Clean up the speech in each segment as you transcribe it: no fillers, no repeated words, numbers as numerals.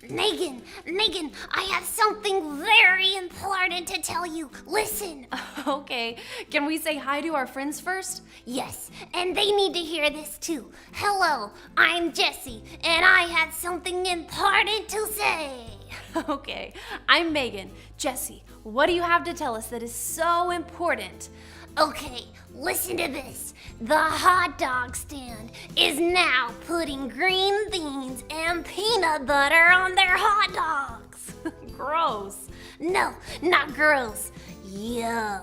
Megan, I have something very important to tell you. Listen. Okay, can we say hi to our friends first? Yes, and they need to hear this too. Hello, I'm Jessie, and I have something important to say. Okay, I'm Megan. Jessie, what do you have to tell us that is so important? Okay, listen to this. The hot dog stand is now putting green beans and peanut butter on their hot dogs. Gross. No, not gross. Yum.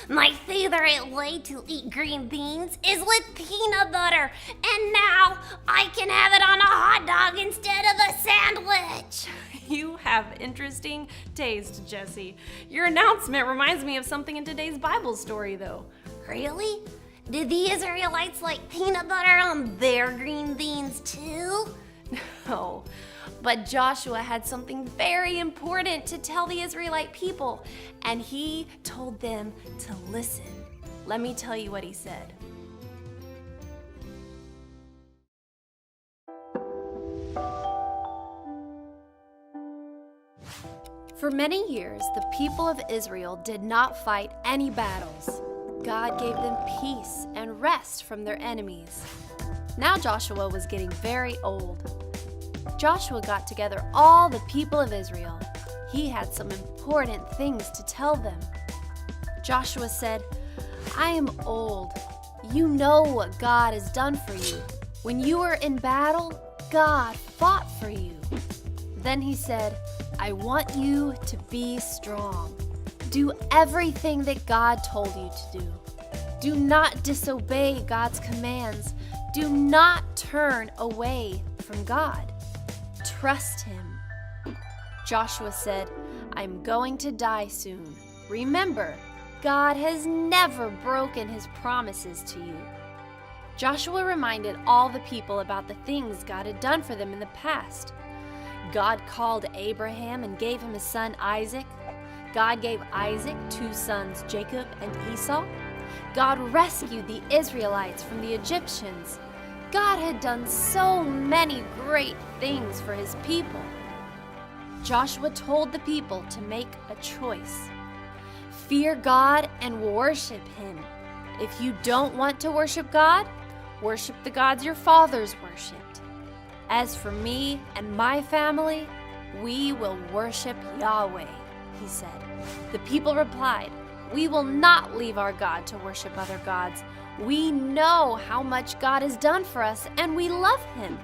My favorite way to eat green beans is with peanut butter, and now I can have it on a hot dog instead of a sandwich. You have interesting taste, Jessie. Your announcement reminds me of something in today's Bible story, though. Really? Did the Israelites like peanut butter on their green beans too? No, but Joshua had something very important to tell the Israelite people, and he told them to listen. Let me tell you what he said. For many years, the people of Israel did not fight any battles. God gave them peace and rest from their enemies. Now Joshua was getting very old. Joshua got together all the people of Israel. He had some important things to tell them. Joshua said, "I am old. You know what God has done for you. When you were in battle, God fought for you." Then he said, "I want you to be strong. Do everything that God told you to do. Do not disobey God's commands. Do not turn away from God. Trust Him." Joshua said, "I'm going to die soon. Remember, God has never broken His promises to you." Joshua reminded all the people about the things God had done for them in the past. God called Abraham and gave him his son Isaac. God gave Isaac 2 sons, Jacob and Esau. God rescued the Israelites from the Egyptians. God had done so many great things for his people. Joshua told the people to make a choice. Fear God and worship Him. If you don't want to worship God, worship the gods your fathers worshipped. As for me and my family, we will worship Yahweh, he said. The people replied, "We will not leave our God to worship other gods. We know how much God has done for us, and we love Him.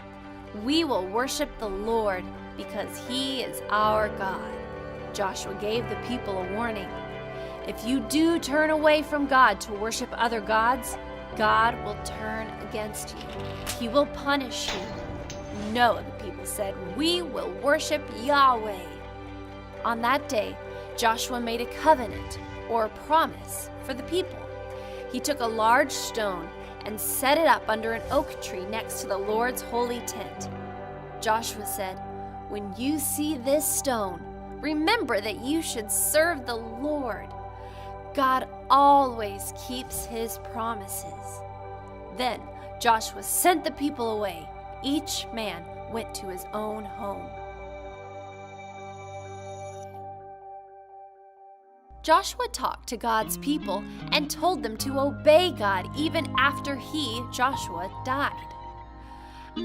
We will worship the Lord because He is our God." Joshua gave the people a warning. If you do turn away from God to worship other gods, God will turn against you. He will punish you. "No," the people said, "we will worship Yahweh." On that day, Joshua made a covenant, or a promise, for the people. He took a large stone and set it up under an oak tree next to the Lord's holy tent. Joshua said, "When you see this stone, remember that you should serve the Lord. God always keeps His promises." Then Joshua sent the people away. Each man went to his own home. Joshua talked to God's people and told them to obey God even after he, Joshua, died.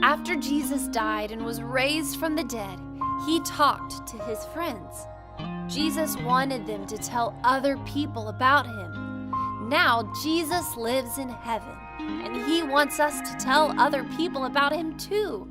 After Jesus died and was raised from the dead, he talked to his friends. Jesus wanted them to tell other people about him. Now Jesus lives in heaven, and he wants us to tell other people about him too.